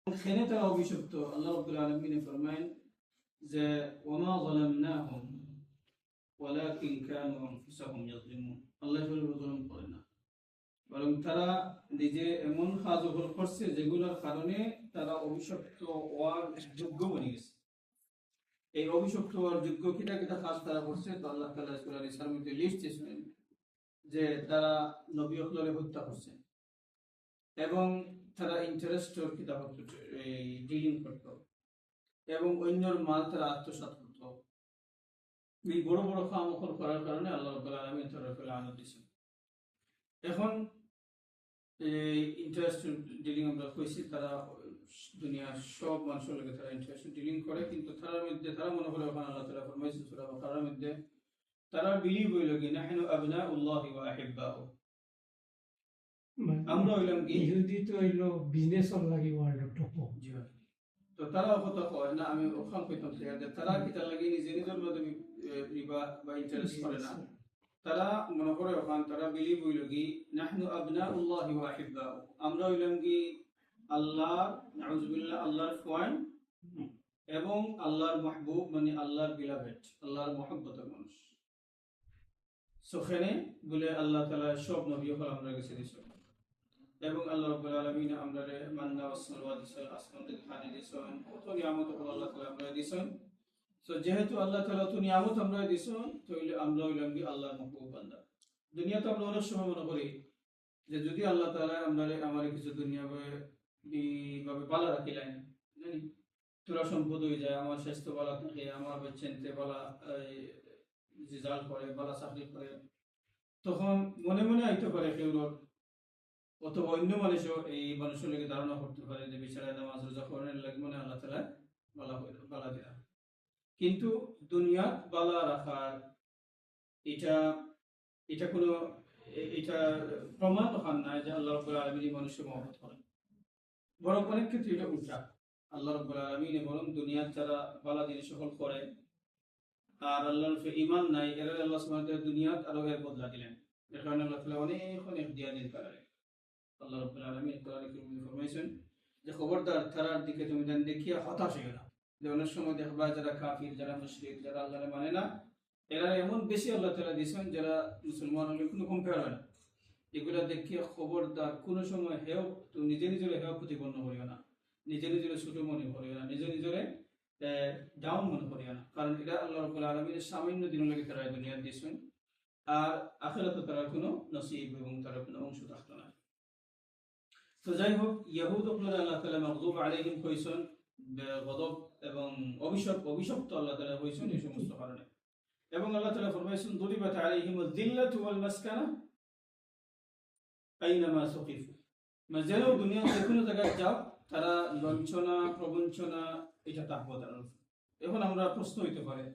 এখানে তারা অভিশপ্ত। আল্লাহ রাব্বুল আলামিন ফরমায়েন যে ওয়ামা যালামনাহুম ওয়ালাকিন কানু আনফুসাহুম ইয়াযলিমুন। আল্লাহ জুলুম করে না, বরং তারা নিজে এমন কাজগুলো করছে যেগুলোর কারণে তারা অভিশপ্ত হওয়ার যোগ্য বনে গেছে। এই অভিশপ্ত হওয়ার যোগ্য কিটা কিটা কাজ তারা করছে, তো আল্লাহ তাআলা সূরা নিসার মধ্যে লিস্ট দিয়েছেন যে তারা নবী হকলরে হত্যা করছে এবং তারা ইন্টারেস্টর কিতাব এই ডিলিং করত এবং অন্যর মাল তারা আত্মসাৎ করত। এই বড় বড় কামকল করার কারণে আল্লাহ রাব্বুল আলামিন তাদের উপর লানত দিয়েছেন। এখন এই ইন্টারেস্ট ডিলিং আমরা কইছি, তারা দুনিয়ার সব মানুষের লগে তারা ইন্টারেস্ট ডিলিং করে, কিন্তু তার মধ্যে তারা মনে করে ওখানে আল্লাহ তাআলা ফরমাইছেন সূরা বাকারার মধ্যে তারা বিলিভ হইল কি নাহনু আবনাউল্লাহি ওয়া আহিব্বাহু, আমরা হইলাম কি ইহুদি তো হইলো বিজনেস অর লাগি ওয়ার্ল্ড টপ। তো তারা কথা কয় না, আমি ওখান কইতাম যে তারা কি তার লাগি নিজে নিজের মধ্যে রিবা বা ইন্টারেস্ট করে না। তারা মনে করে ওখান তারা বিলিভ হইল কি নাহনু আবনাউল্লাহি ওয়া আহিব্বাহু, আমরা হইলাম কি আল্লাহ নাউজুবিল্লাহ আল্লাহর ফয়েন এবং আল্লাহর মাহবুব, মানে আল্লাহর বিলাভেট, আল্লাহর মহব্বতের মানুষ। সেখানে বলে আল্লাহ তাআলা সব নবী হল আমরা কাছে দিয়েছেন এবং আল্লাহ রাব্বুল আলামিন আমরারে মান্না ওয়াস সালওয়া দিয়েছেন, আসমান থেকে পানি দিয়েছেন, কত নিয়ামত আল্লাহ তাআলা আমরা দিয়েছেন। তো যেহেতু আল্লাহ তাআলা তো নিয়ামত আমরা দিয়েছেন, তো আমরা হইলাম কি আল্লাহর মাহবুব বান্দা। দুনিয়াতে আমরা অনেক সময় মনে করি যে যদি আল্লাহ তাআলা আমরারে আমার কিছু দুনিয়াবে ভাবে ভালো রাখিলেন, জানি তোরা সম্পদ হয়ে যায়, আমার স্বাস্থ্য ভালো থাকে, আমার বাচ্চাতে ভালো রেজাল্ট করে, ভালো চাকরি করে, তখন মনে মনে আইতে পারে কেউ অথবা অন্য মানুষও এই মানুষের লেগে ধারণা করতে পারে যে বিচারা নামাজ রোজা করেন লাগে মনে আল্লাহ তাআলা বালা দেয়া। কিন্তু দুনিয়া বালা রাখার এটা এটা কোনো এটা প্রমাণ ওখান নাই যে আল্লাহ রাব্বুল আলামিন মানুষের মহব্বত করেন, বরং অনেক ক্ষেত্রে এটা উল্টা। আল্লাহ রাব্বুল আলামিন বরং দুনিয়ার যারা বালা জিনিস সকল করে আর আল্লাহর উপরে ঈমান নাই, এরা আল্লাহ সুবহানাহু ওয়া তাআলা দুনিয়াত আরো এর বদলা দিলেন। এর কারণে আল্লাহ তাআলা অনেক অনেক দিয়া দিন পারে। আল্লাহ রাব্বুল আলামিন কোরআনে কারীমে ফরমাইছেন যে খবরদার তারার দিকে তুমি দেখিয়া হতাশ হইও না। যে অনেক সময় দেখবা যারা কাফির, যারা মুশরিক, যারা আল্লাহকে মানে না, এরা এমন বেশি আল্লাহ তাআলা দিয়েছেন যারা মুসলমান হলে কোনো কম্পেয়ার হয় না। এগুলা দেখিয়া খবরদার কোনো সময় হেও তুমি নিজে নিজের হেও প্রতিপন্ন করিও না, নিজে নিজের ছোট মনে করিও না, নিজে নিজের ডাউন মনে করিও না, কারণ এটা আল্লাহ রাব্বুল আলামিনের সামান্য দিন লাগে তারা দুনিয়া দিয়েছেন আর আখিরাতে তারা কোনো নসিব এবং তারা কোনো অংশ থাকতো না। তো যাই হোক, ইয়াহুদ আল্লাহ তাআলা মাগযুব আলাইহিম কইছেন গজব এবং অভিশপ্ত আল্লাহ তাআলা কইছেন এই সমস্ত কারণে। এবং আল্লাহ তাআলা ফরমাইছেন দুরিবাত আলাইহিমুয যিল্লাতু ওয়াল মাসকানা আইনামা সুকিফু, মানে যেন দুনিয়ার যে কোনো জায়গায় যাও তারা লাঞ্ছনা প্রবঞ্চনা এটা থাকবো তার। এখন আমরা প্রশ্ন হইতে পারে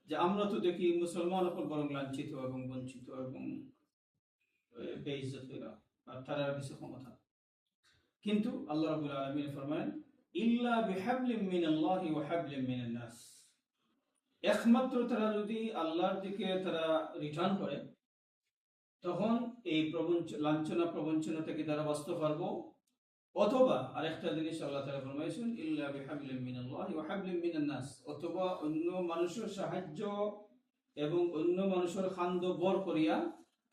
যে আমরা তো দেখি মুসলমান উপর বরং লাঞ্ছিত এবং বঞ্চিত এবং বেইজ্জত হইল আর তারা বেশি ক্ষমতা, কিন্তু আল্লাহ রাব্বুল আলামিন ফরমান ইল্লা বিহাবলিম মিনাল্লাহি ওয়া হাবলিম মিনান নাস, একমাত্র তারা যদি আল্লাহর দিকে তারা রিটার্ন করে তখন এই লাঞ্ছনা প্রবঞ্চনা থেকে তারা বাঁচতে পারবো। অথবা আরেকটা জিনিস আল্লাহ তাআলা ফরমাইছেন ইল্লা বিহাবলিম মিনাল্লাহি ওয়া হাবলিম মিনান নাস, অথবা অন্য মানুষের সাহায্য এবং অন্য মানুষের খান্দ বর করিয়া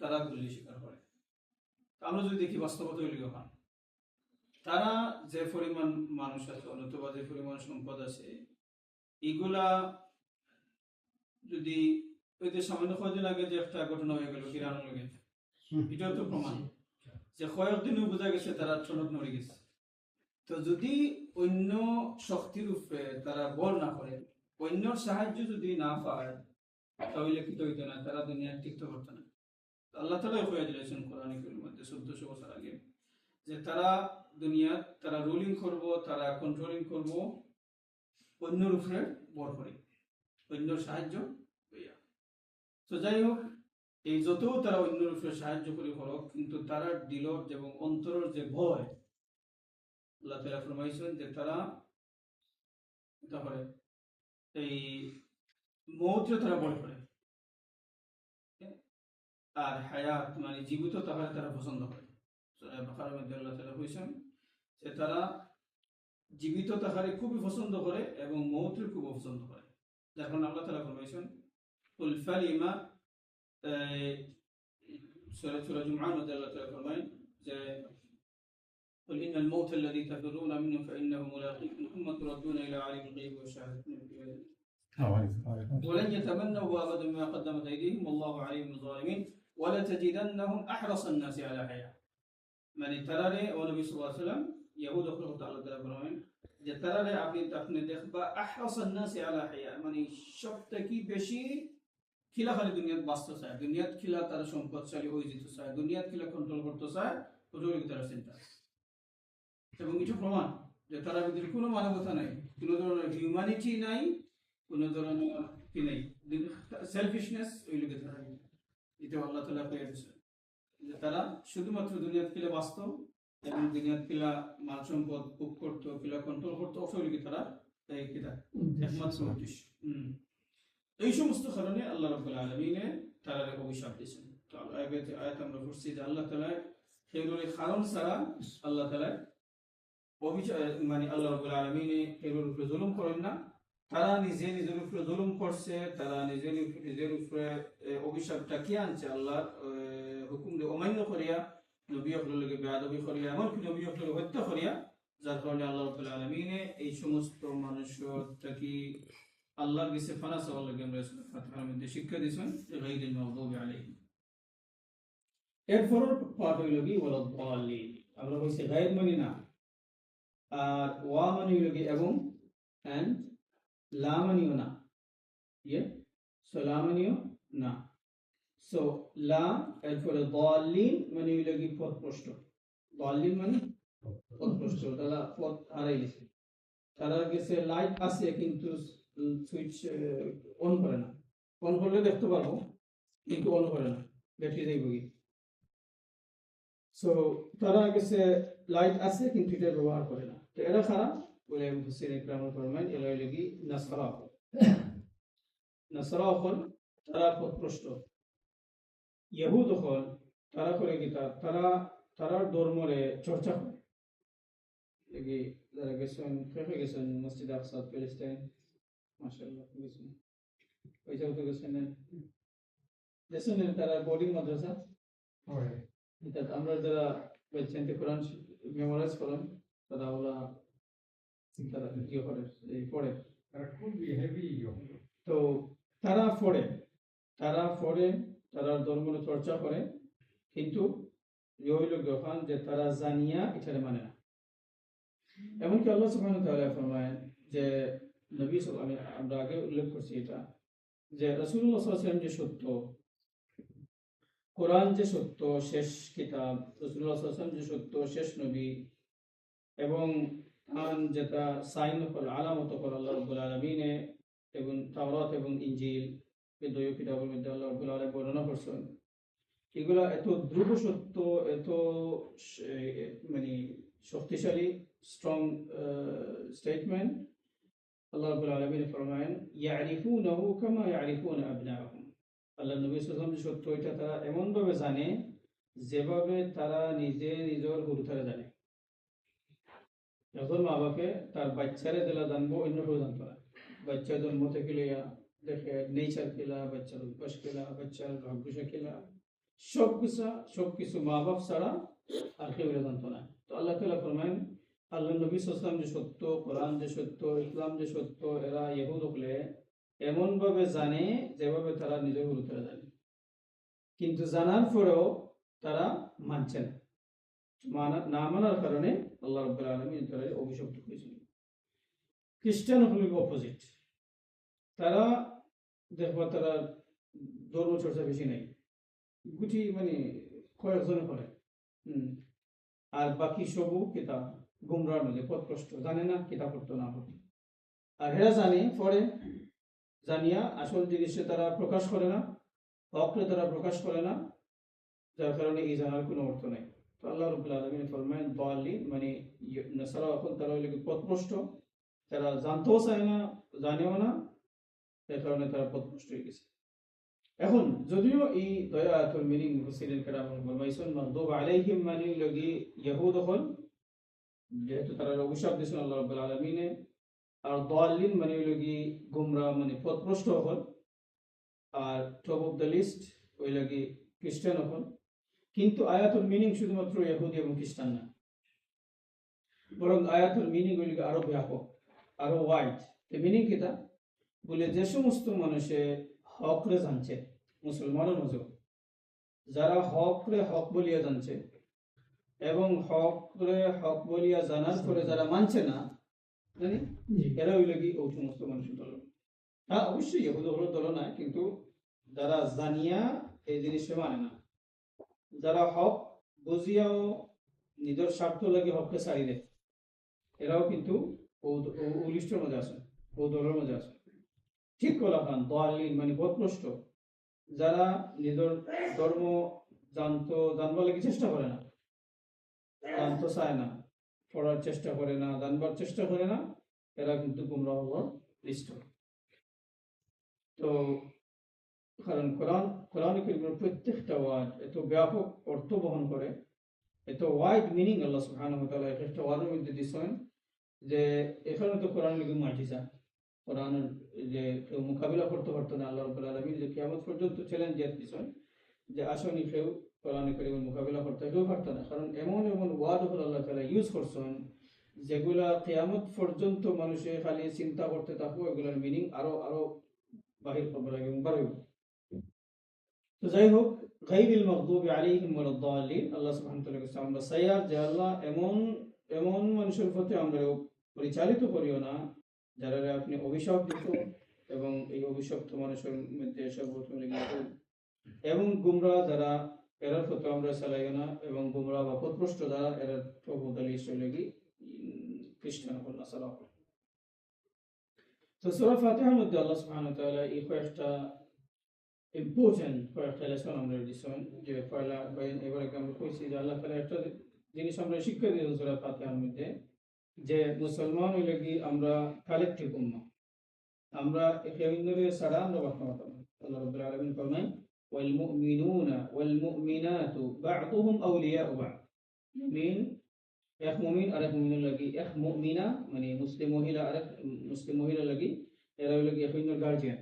তারা গুলি স্বীকার করে। আমরা যদি দেখি বাস্তবতা হইল ওখান তারা যে পরিমাণ মানুষ আছে অথবা যে পরিমাণ সম্পদ আছে, এগুলা যদি ওই যে সামান্য কয়েকদিন আগে যে একটা ঘটনা হয়ে গেল ইরানের লগে, এটাও তো প্রমাণ যে কয়েকদিনও বোঝা গেছে তারা টনক নড়ে গেছে। তো যদি অন্য শক্তির উপরে তারা বল না করে, অন্য সাহায্য যদি না পায়, তাহলে কি হইতো না, তারা দুনিয়া টিকতে পারতো না। আল্লাহ তাআলা হয়ে দিয়েছেন কোরআনে কারীমের মধ্যে 1400 বছর আগে যে তারা দুনিয়া তারা রুলিং করব, তারা কন্ট্রোলিং করব অন্যর উপরে বর করে, অন্য সাহায্য হইয়া। তো যাই হোক, এই যত তারা অন্যর উপরে সাহায্য করে হোক, কিন্তু তারা দিল এবং অন্তরের যে ভয়, আল্লাহ তাআলা ফরমাইছেন যে তারা তারপরে এই মৌতকে তারা ভয় করে আর হায়াত মানে জীবিত তাহলে তারা পছন্দ করে। সূরা বাকারার মধ্যে আল্লাহ তাআলা কইছেন যে তারা জীবিত থাকারে খুবই পছন্দ করে এবং মৌতের খুব পছন্দ করে। যার কারণে আল্লাহ তাআলা ফরমাইছেন কুল ফালিমা, সূরা জুমআর মধ্যে আল্লাহ তাআলা ফরমায় যে قل إن الموت الذي تفرون منه فإنه ملاقيكم ثم تردون إلى عالم الغيب والشهادة ولن يتمنوا أبدا ما قدمت أيديهم والله عليم بالظالمين ولتجدنهم أحرص الناس على حياة মানে তারারে ও নবী সাল্লাল্লাহু আলাইহি ওয়াসাল্লাম ইহুদ রাসূলুল্লাহ আল্লাহ তাআলা ফরমায় যে তারারে আপনি দেখবা আহরাসান নাসি আলা হায়া, মানে সবথেকে বেশি খিলা খালি দুনিয়াত বাঁচতে চায়, দুনিয়াত খিলা তারা সম্পদশালী হয়ে যেতে চায়, দুনিয়াত খিলা কন্ট্রোল করতে চায়, ওটাই তারা চিন্তা। এবং কিছু প্রমাণ যে তারা ভিতরে কোনো মানবতা নাই, কোনো ধরনের হিউম্যানিটি নাই, কোনো ধরনের কি নাই, সেলফিশনেস ওই লোকে তারা এটা আল্লাহ তাআলা কয়ে দিয়েছে যে তারা শুধুমাত্র দুনিয়াত কিলা বাঁচত এবং দুনিয়াত কিলা মাল সম্পদ ভোগ করতো, কিলা কন্ট্রোল করতো, ওই লোকে তারা এই কিতা একমাত্র উদ্দেশ্য। এই সমস্ত কারণে আল্লাহ রাব্বুল আলামিনে তারা অভিশাপ দিয়েছেন। তো আয়াত আমরা পড়ছি যে আল্লাহ তাআলা এগুলোর কারণ ছাড়া আল্লাহ তাআলা মানে আল্লাহ রাব্বুল আলামিন এগুলোর উপরে জুলুম করেন না, তারা নিজের উপরে জুলুম করছে, তারা নিজের উপরে অভিশাপটা কি আনছে আল্লাহর হুকুম অমান্য করিয়া, নবী হকলকে বেয়াদবি করিয়া, এমনকি নবী হকলকে হত্যা করিয়া, যার কারণে আল্লাহ রাব্বুল আলামিন এই সমস্ত মানুষটাকে আল্লাহর কাছে ফানা চাওয়ার লাগে আমরা সূরা ফাতিহার মধ্যে শিক্ষা দিয়েছেন গায়রিল মাগদুবি আলাইহিম। এরপর পাঠ হইল কি ওয়ালাদ দাল্লিন, আমরা বলছি গায়র মানে না, আর ওয়া মানে হইল কি এবং এন্ড লা মানিও না, সো লা মানিও না, সো লা এরপরে দাল্লিন মানে হইল কি পথভ্রষ্ট, দাল্লিন মানে পথভ্রষ্ট, তারা পথ হারাই গেছে, তারা গেছে লাইট আছে কিন্তু সুইচ অন করে না, অন করলে দেখতে পারবো কিন্তু অন করে না, ব্যাটারি যাইব কি, সো তারা গেছে লাইট আছে কিন্তু এটা ব্যবহার করে না। তো এরা খারাপ বলে মুফাসসির ইকরাম ফরমান এরা লাগি নাসরা হল তারা পথভ্রষ্ট। ইহুদ হল তারা করে কি তারা ধর্মরে চর্চা করে লাগি, যারা গেছেন মসজিদ আকসা প্যালেস্টাইন, মাশাআল্লাহ গেছেন ওই জায়গা তো গেছেন তারা বোর্ডিং মাদ্রাসা হয়, আমরা যারা বলছেন কোরআন মেমোরাইজ করেন তারা ওলা তারা ইয়ে করে পড়ে, তারা খুব হেভি, তো তারা পড়ে তারা ধর্ম চর্চা করে, কিন্তু হইল যখন যে তারা জানিয়া এটারে মানে না। এমনকি আল্লাহ সুবহানাহু ওয়া তাআলা ফরমায় যে নবী সাল্লাল্লাহু আলাইহি ওয়াসাল্লাম, আমরা আগে উল্লেখ করছি এটা, যে রাসূলুল্লাহ সাল্লাল্লাহু আলাইহি ওয়াসাল্লাম যে সত্য, কোরআন যে সত্য শেষ কিতাব, রাসূলুল্লাহ সাল্লাল্লাহু আলাইহি ওয়াসাল্লাম যে সত্য শেষ নবী, এবং যেটা সাইন হল আলামত হল আল্লাহ রাব্বুল আলামিন এবং তাওরাত এবং ইনজিল, এই দুই কিতাবের মধ্যে আল্লাহ রাব্বুল আলামিন বর্ণনা করছেন, এগুলা এত দ্রুত সত্য, এত মানে শক্তিশালী স্ট্রং স্টেটমেন্ট। আল্লাহ রাব্বুল আলামিন ফরমায়েন ইয়ারিফুনাহু কামা ইয়ারিফুনা আবনাআহুম, আল্লাহ নবী সাল্লাল্লাহু আলাইহি ওয়াসাল্লাম সত্য এটা তারা এমন ভাবে জানে যেভাবে তারা নিজের গুরুতারে জানে। যখন মা বাপে তার বাচ্চারে দিলা জানবো, অন্য কেউ জানতো না, বাচ্চা জন্ম থেকে লইয়া দেখে নেচার খেলা, বাচ্চার অভ্যাস খেলা, বাচ্চার ভাগ্যসা খেলা, সবকিছু মা বাপ ছাড়া আর কেউ জানতো না। তো আল্লাহ তাআলা ফরমায়েন আল্লাহ নবী সাল্লাল্লাহু আলাইহি ওয়াসাল্লাম যে সত্য, কোরআন যে সত্য, ইসলাম যে সত্য, এরা ইহুদ হলে এমন ভাবে জানে যেভাবে তারা নিজের গুরুত্বরা জানে, কিন্তু জানার পরেও তারা মানছে না, না মানার কারণে আল্লাহ রাব্বুল আলামিন তাদের অভিশপ্ত করেছেন। খ্রিস্টান হল অপোজিট, তারা দেখবা তারা ধর্ম চর্চা বেশি নাই, গুটি মানে কয়েকজনে করে, আর বাকি সবও কিতাব গুমরার মধ্যে পথভ্রষ্ট, জানে না কিতাব পড়তো না পড়তো, আর এরা জানে পড়ে, জানিয়া আসল জিনিসে তারা প্রকাশ করে না, হকরে তারা প্রকাশ করে না, যার কারণে এই জানার কোনো অর্থ নাই। তো আল্লাহ রাব্বুল আলামিন ফরমায়েন দাল্লিন মানে নাসারা এখন তারা হইল পথভ্রষ্ট, তারা জানতেও চায় না, জানেও না, এর কারণে তারা পথভ্রষ্ট হয়ে গেছে। এখন যদিও এই আয়াতুল মিনিং মুফাসসিরিন কেরাম ফরমাইছেন মাগদুব আলাইহিম মানে লাগি ইহুদ হল যেহেতু তারা অভিশাপ দিয়েছেন আল্লাহ রাব্বুল আলামিনে। আর দাল্লিন মানে হইল কি গুমরা, মানে পথভ্রষ্ট হল। আর টপ অফ দ্য লিস্ট ওই লাগি খ্রিস্টান হল। কিন্তু আয়াতুল মিনিং শুধুমাত্র ইহুদি এবং খ্রিস্টান না, বরং আয়াতুল মিনিং হইল কি আরো ব্যাপক, আরো ওয়াইড। মিনিং কিটা বলে, যে সমস্ত মানুষে হকরে জানছে, মুসলমানের মজব যারা হকরে হক বলিয়া জানছে এবং হকরে হক বলিয়া জানার পরে যারা মানছে না, জানি জি এরা হইল কি ওই সমস্ত মানুষের দল। হ্যাঁ, অবশ্যই ইহুদি হলো দল না, কিন্তু যারা জানিয়া এই জিনিসটা মানে না, যারা হক বুঝিয়াও নিজের স্বার্থ লাগে হককে ছাড়ি দেয়, এরাও কিন্তু ও লিস্টের মধ্যে আছে, ও দলের মধ্যে আছে। ঠিক বলা খান দালিন মানে পথভ্রষ্ট, যারা নিজের ধর্ম জানবার লাগে চেষ্টা করে না, জানতে চায় না, পড়ার চেষ্টা করে না, জানবার চেষ্টা করে না, এরা কিন্তু গুমরাহ হওয়ার লিস্ট। তো কারণ কোরআন কারীমের প্রত্যেকটা ওয়ার্ড এত ব্যাপক অর্থ বহন করে, এত ওয়াইড মিনিং আল্লাহ সুবহানাহু ওয়া তাআলা একটা ওয়ার্ডের মধ্যে দিয়েছেন, যে এখানে তো কোরআন লিখে মুজিজা। কোরআনের যে কেউ মোকাবিলা করতে পারতো না, আল্লাহ রাব্বুল আলামিন যে কিয়ামত পর্যন্ত চ্যালেঞ্জ দিয়েছেন যে আসনি কেউ কোরআন কারীমের মোকাবিলা করতে কেউ পারতো না। কারণ এমন এমন ওয়ার্ড হল আল্লাহ তাআলা ইউজ করছেন যেগুলা কিয়ামত পর্যন্ত মানুষে খালি চিন্তা করতে থাকবো, এগুলোর মিনিং আরো আরো বাহির খবর এবং বাড়বে। তো যাই হোক, গায়রিল মাগদুবি আলাইহিম ওয়ালাদ-দাল্লিন, আল্লাহ সুবহানাহু ওয়া তাআলা কাছে আমরা সাইয়ার যে আল্লাহ এমন এমন মানুষের প্রতি আমরা পরিচালিত করিও না যারা আপনি অভিশাপ দিত, এবং এই অভিশপ্ত মানুষের মধ্যে সর্বপ্রথম এবং গুমরা যারা, এরার প্রতি আমরা চালাইও না, এবং গুমরা বা পথভ্রষ্ট যারা, এরার প্রভুতালি লাগি খ্রিস্টান হল না সালাহ। তো সূরা ফাতিহার মধ্যে আল্লাহ সুবহানাহু ওয়া তাআলা এই কয়েকটা ইম্পর্টেন্ট কয়েকটা লেসন আমরা দিয়েছেন। যে পয়লা এবারে আমরা কইছি যে আল্লাহ তাআলা একটা জিনিস আমরা শিক্ষা দিয়েছেন সূরা ফাতিহার মধ্যে, যে মুসলমান হইলে কি আমরা কালেকটিভ উম্মাহ, আমরা একে অন্যরে ছাড়া আমরা বাঁচতে পারতাম না। আল্লাহ রাব্বুল আলামিন ফরমান ওয়াল মুমিনুনা ওয়াল মুমিনাতু বা'দুহুম আউলিয়াউ বা'দ। মুমিন এক মুমিন আর এক মুমিনের লাগি, এক মুমিনা মানে মুসলিম মহিলা আর এক মুসলিম মহিলা লাগি, এরা হইল কি এক অন্যের গার্জিয়ান।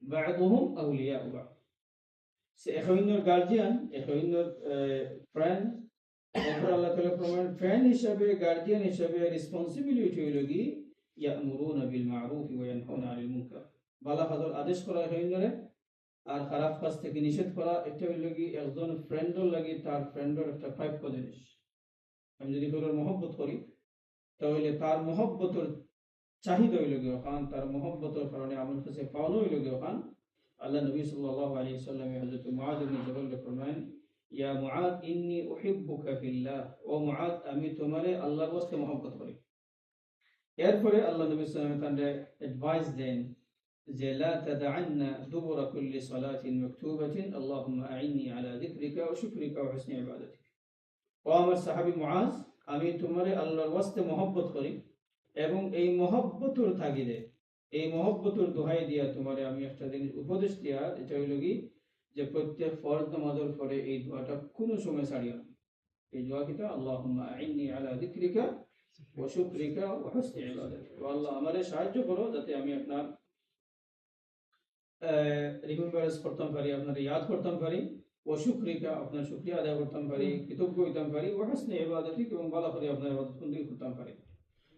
বা'দুহুম আউলিয়াউ বা'দ, সে এক অন্যের গার্জিয়ান, এক অন্যের ফ্রেন্ড। এরপর আল্লাহ তাআলা ফরমান ফ্রেন্ড হিসাবে, গার্জিয়ান হিসাবে রেসপন্সিবিলিটি হইল কি ইয়া'মুরুনা বিল মা'রুফি ওয়া ইয়ানহাউনা আনিল মুনকার, ভালো কাজের আদেশ করা হইলে আর খারাপ কাজ থেকে নিষেধ করা। এটা হইল কি একজন ফ্রেন্ডের লাগি তার ফ্রেন্ডের একটা প্রাপ্য জিনিস। আমি যদি কারোর মহব্বত করি, তাহলে তার মহব্বতের চাহিদা হইল কি ওখান, তার মহব্বতের কারণে আমার কাছে পাওয়ানো হইল কি ওখান। আল্লাহ নবী সাল্লাল্লাহু আলাইহি ওয়াসাল্লাম হযরত মুআয ইবনে জাবালকে ফরমান, ইয়া মুআয ইন্নী উহিব্বুকা ফিল্লাহ, ও মুআয আমি তোমারে আল্লাহর ওয়াস্তে মহব্বত করি। এরপরে আল্লাহ নবী সাল্লাল্লাহু আলাইহি ওয়াসাল্লাম অ্যাডভাইস দেন যে লা তাদআন্না দুবুরা কুল্লি সালাতিন মাকতুবাতিন আল্লাহুম্মা আইন্নি আলা যিকরিকা ওয়া শুকরিকা ওয়া হুসনি ইবাদাতিক। ও আমার সাহাবী মুআয, আমি তোমারে আল্লাহর ওয়াস্তে মহব্বত করি, এবং এই মহব্বতের তাগিদে, এই মহব্বতের দোহাই দিয়া তোমারে আমি একটা জিনিস উপদেশ দিয়া, এটা হইল কি যে প্রত্যেক ফরজ নামাজের পরে এই দোয়াটা কোনো সময় ছাড়িও না। এই দোয়া কিটা আল্লাহুম্মা আইন্নি আলা যিকরিকা ওয়া শুকরিকা ওয়া হুসনি ইবাদাতিক, ও আল্লাহ আমারে সাহায্য করো যাতে আমি আপনার রিমেম্বারেন্স করতাম পারি, আপনার ইয়াদ করতাম পারি, ও শুকরিকা আপনার শুকরিয়া আদায় করতাম পারি, কৃতজ্ঞ হইতাম পারি, ও হাসনে ইবাদাতিক এবং ভালো করে আপনার ইবাদত বন্দেগী করতাম পারি।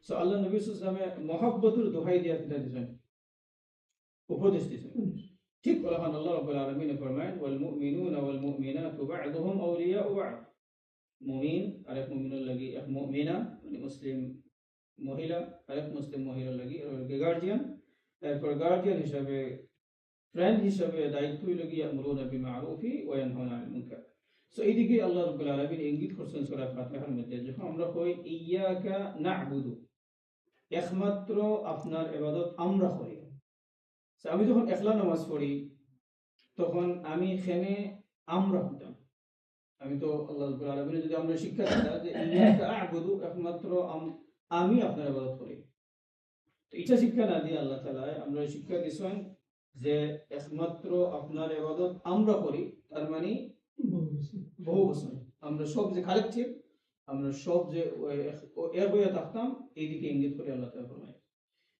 সো আল্লাহ নবী সাল্লাল্লাহু আলাইহি ওয়াসাল্লাম মহব্বতের দোহাই দিয়া কিনা দিয়েছেন, উপদেশ দিয়েছেন। ঠিক বলেন আল্লাহ রাব্বুল আলামিন ফরমান ওয়াল মুমিনুনা ওয়াল মুমিনাতু বা'দুহুম আউলিয়াউ বা'দ। মুমিন আর এক মুমিনের লাগি, এক মুমিনা মানে মুসলিম মহিলা আর এক মুসলিম মহিলার লাগি গার্জিয়ান। এরপর গার্জিয়ান হিসাবে, ফ্রেন্ড হিসাবে দায়িত্ব হইল গিয়া ইয়া'মুরুনা বিল মা'রুফি ওয়া ইয়ানহাউনা আনিল মুনকার। সো এইদিকে আল্লাহ রাব্বুল আলামিন ইঙ্গিত করছেন সূরা ফাতিহার মধ্যে, যখন আমরা কই ইয়াকা না'বুদু, একমাত্র আপনার ইবাদত আমরা করি। সো আমি যখন একলা নামাজ পড়ি, তখন আমি এখানে আমরা হতাম, আমি তো আল্লাহ রাব্বুল আলামিন যদি আমরা শিক্ষা দিতাম যে ইয়াকা আ'বুদু, একমাত্র আমি আপনার ইবাদত করি, তো এটা শিক্ষা না দিয়ে আল্লাহ তাআলা আমরা শিক্ষা দিয়েছেন যে একমাত্র আপনার ইবাদত আমরা করি। তার মানে বহু বছর আমরা সব যে কালেকটিভ, আমরা সব যে এক হইয়া থাকতাম এইদিকে ইঙ্গিত করে আল্লাহ তাআলা ফরমায়।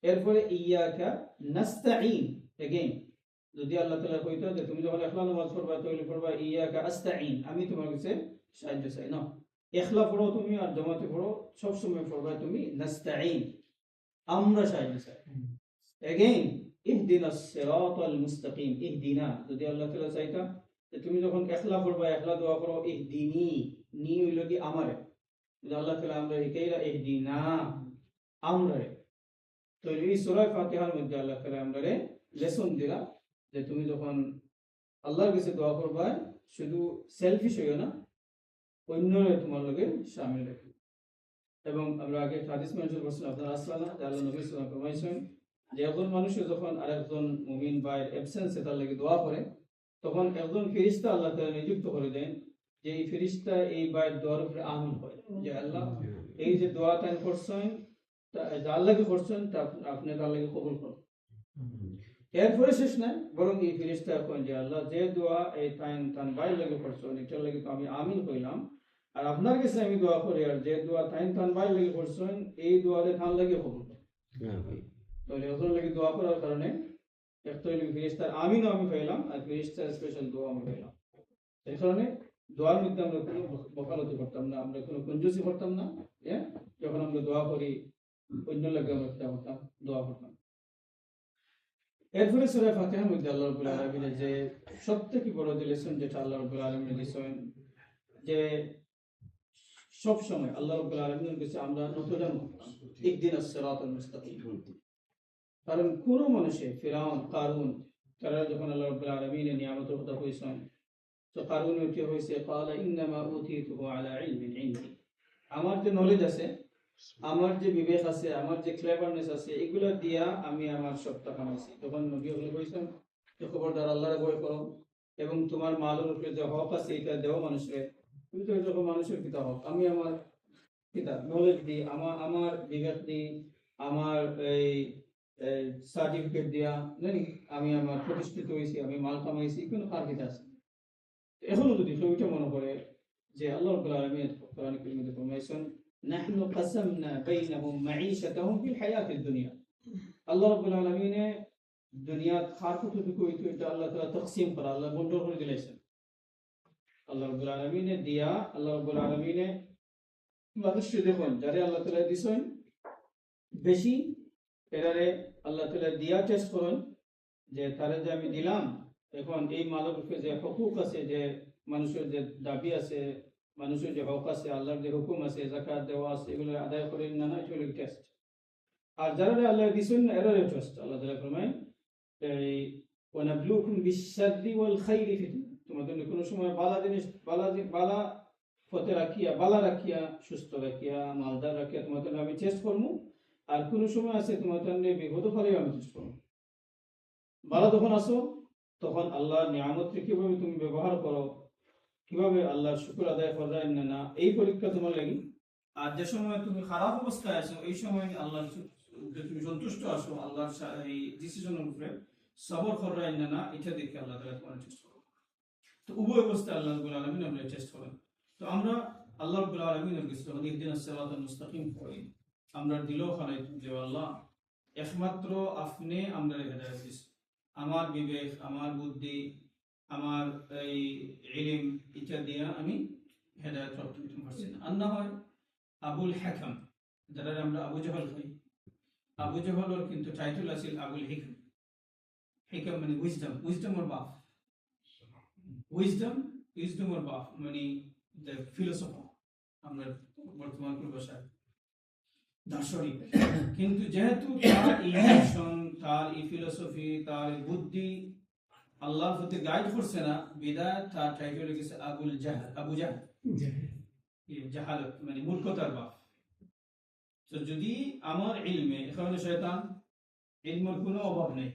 এরপরে ইয়াকা নাস্তাঈন, এগেইন যদি আল্লাহ তাআলা কইতো যে তুমি যখন ইখলা নামাজ পড়বা তাহলে পড়বা ইয়াকা আস্তাঈন, আমি তোমার কাছে সাহায্য চাই না। ইখলা পড়ো তুমি আর জামাতে পড়ো সব সময় পড়বা তুমি নাস্তাঈন, আমরা সাহায্য চাই। এগেইন ইহদিনাস সিরাতাল মুস্তাকিম, ইহদিনা যদি আল্লাহ তাআলা চাইতা যে তুমি যখন ইখলা পড়বা ইখলা দোয়া করো ইহদিনি, নি হইল কি আমারে, যদি আল্লাহ তাআলা আমরা হিকাইরা ইহদিনা আমরারে, তো এই সূরা ফাতিহার মধ্যে আল্লাহ তাআলা আমারে লেসন দিলা যে তুমি যখন আল্লাহর কাছে দোয়া করবা শুধু সেলফিশ হইও না, অন্যরে তোমার লগে শামিল রাখো। এবং আমরা আগে হাদিস মেনশন করছিলাম আপনারা আসলাম না, যে আল্লাহ নবী সাল্লাল্লাহু আলাইহি ওয়াসাল্লাম ফরমাইছেন যে একজন মানুষ যখন আরেকজন মুমিন ভাইয়ের অ্যাবসেন্সে তার লাগি দোয়া করে তখন একজন ফেরেশতা আল্লাহ তাআলা নিযুক্ত করে দেন যে এই ফেরেশতা এই ভাইয়ের দোয়ার উপরে আমিন হয়, যে আল্লাহ এই যে দোয়া তাই করছেন যার লাগি করছেন তা আপনি তার লাগি কবুল করুন। এরপরে শেষ নাই, বরং এই ফেরেশতা করেন যে আল্লাহ যে দোয়া এই তান ভাইয়ের লাগি করছেন এটার লাগি তো আমি আমিন কইলাম, আর আপনার কাছে আমি দোয়া করি আর যে দোয়া তান ভাইয়ের লাগি করছেন এই দোয়ারে তার লাগি কবুল করুন। তাহলে ওদের লাগি দোয়া করার কারণে একটা ফেরেশতার আমিনও আমি পাইলাম আর ফেরেশতার স্পেশাল দোয়া আমি পাইলাম। এই কারণে দোয়ার মধ্যে আমরা কোনো বকালতি করতাম না, আমরা কোনো কঞ্জুসি করতাম না। যখন আমরা দোয়া করি অন্য লাগে আমরা এটা করতাম, দোয়া করতাম। এরপরে সূরা ফাতিহার মধ্যে আল্লাহ রাব্বুল আলামিনের যে সবথেকে বড় যে লেসন যেটা আল্লাহ রাব্বুল আলামিন দিয়েছেন যে সব সময় আল্লাহ রাব্বুল আলামিনের কাছে আমরা নতজান হতাম, ইহদিনাস সিরাতাল মুস্তাকিম। কারণ কোন মানুষে ফিরাউন কারুন তারা যখন আল্লাহ রাব্বুল আলামিনের নিয়ামতের কথা কইছেন তো কারুনের কি হয়েছে, ক্বালা ইন্নামা উতীতুহু আলা ইলমিন ইনদি, আমার যে নলেজ আছে, আমার যে বিবেক আছে, আমার যে ক্লেভারনেস আছে, এগুলা দিয়া আমি আমার সবটা কামাইছি। তখন নবী হলে কইছেন যে খবরদার আল্লাহর ভয় করো এবং তোমার মালের উপরে যে হক আছে এটা দেও মানুষকে। তুমি তো যখন মানুষের পিতা হক, আমি আমার পিতা নলেজ দিই, আমার বিবেক দিই, আমার এই সার্টিফিকেট দিয়া জানি আমি আমার প্রতিষ্ঠিত হয়েছি, আমি মাল কামাইছি, কোনো কার পিতা আছে। এখনো যদি ছবিটা মনে করে যে আল্লাহ রাব্বুল আলামিন কোরআন কারীমে ফরমাইছেন নাহনু কাসামনা বাইনাহুম মাঈশাতাহুম ফিল হায়াতিদ দুনিয়া, আল্লাহ রাব্বুল আলামিন দুনিয়াত খার কতটুকু হইতো এটা আল্লাহ তাআলা তাকসীম করা, আল্লাহ বন্টন করে দিয়েছেন। আল্লাহ রাব্বুল আলামিন দিয়া আল্লাহ রাব্বুল আলামিন মানুষকে দেখুন যারে আল্লাহ তাআলা দিছেন বেশি এরারে আল্লাহ তাআলা দিয়া টেস্ট করুন যে তারে যে আমি দিলাম এখন এই মালের উপরে যে হকুক আছে, যে মানুষের যে দাবি আছে, মানুষের যে হক আছে, আল্লাহর যে হুকুম আছে, যাকাত দেওয়া আছে, এগুলো আদায় করেন না, এটা হলো টেস্ট। আর যারা আল্লাহ দিছেন না এরারে টেস্ট। আল্লাহ তাআলা ফরমায় এই ওয়ানাবলুকুম বিশ-শাররি ওয়াল খাইরি ফিতনা, তোমাদের কোনো সময় বালা জিনিস বালা ফতে রাখিয়া বালা রাখিয়া সুস্থ রাখিয়া মালদার রাখিয়া তোমাদের আমি টেস্ট করবো, আর কোন সময় আছে তোমাদের বিপদ ফলে আমি টেস্ট করবো। বালা যখন আসো তখন আল্লাহর নিয়ামতকে কিভাবে তুমি ব্যবহার করো, কিভাবে আল্লাহর শুকর আদায় করা না, এই পরীক্ষা তোমার লাগি। আর যে সময় তুমি খারাপ অবস্থায় আছো এই সময় আল্লাহ তুমি সন্তুষ্ট আসো আল্লাহর এই ডিসিশনের উপরে সবর করা না, এটা দেখে আল্লাহ তাআলা তোমার টেস্ট করো। তো উভয় অবস্থায় আল্লাহ রাব্বুল আলামিন আমরা টেস্ট করেন। তো আমরা আল্লাহ রাব্বুল আলামিনের কাছে যখন ইহদিনাস সিরাতাল মুস্তাকিম করি, আমরা দিলও খালাই যে আল্লাহ একমাত্র আপনি আমরা হেদায়েত দিয়েছেন, আমার বিবেক, আমার বুদ্ধি, আমার এই ইলম এটা দিয়ে আমি হেদায়েত প্রাপ্ত হতে পারছি না। আর না হয় আবুল হাকাম, যারা আমরা আবু জাহল কই, আবু জাহলের কিন্তু টাইটেল আছে আবুল হিকম। হিকম মানে উইজডম, উইজডম ওর বাপ, উইজডম ওর বাপ মানে দ্য ফিলোসফার, আমরা বর্তমান ভাষায় দার্শনিক। কিন্তু যেহেতু তার এই মিশন, তার এই ফিলোসফি, তার বুদ্ধি আল্লাহর প্রতি গাইড করছে না, বিদায় তার টাইটেল গেছে আবু জাহল, জাহালত মানে মূর্খতার বাপ। তো যদি আমার ইলমে এখানে শয়তান ইলমের কোনো অভাব নেই,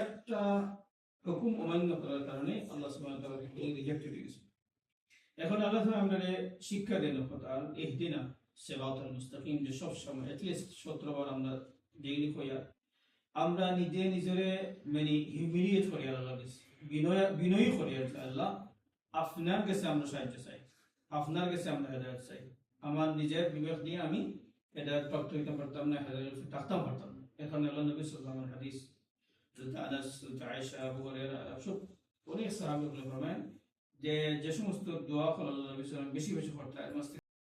একটা হুকুম অমান্য করার কারণে আল্লাহ সুবহানাহু ওয়া তাআলা রিজেক্ট হয়ে গেছে। এখন আল্লাহ তাআলা আমাদের শিক্ষা দেন কথা ইহদিনা সিরাতাল মুস্তাকিম, যে সব সময় এটলিস্ট 17 বার আমরা ডেইলি কইয়া আমরা নিজরে মানে হিউমিলিয়েট করি আল্লাহর কাছে, বিনয়ী করি আল্লাহ আপনার কাছে আমরা সাহায্য চাই, আপনার কাছে আমরা হেদায়ত চাই। আমার নিজের বিবেক দিয়ে আমি হেদায়ত প্রাপ্ত হইতে পারতাম না, হেদায়ত থাকতাম পারতাম না। এখানে আল্লাহ নবী সাল্লাল্লাহু আলাইহি হাদিস, হযরত আনাস, হযরত আয়েশা, আবু হুরায়রা, সব অনেক সাহাবী বলে ফরমায় যে যে সমস্ত দোয়া আল্লাহ নবী সাল্লাল্লাহু আলাইহি বেশি বেশি করতে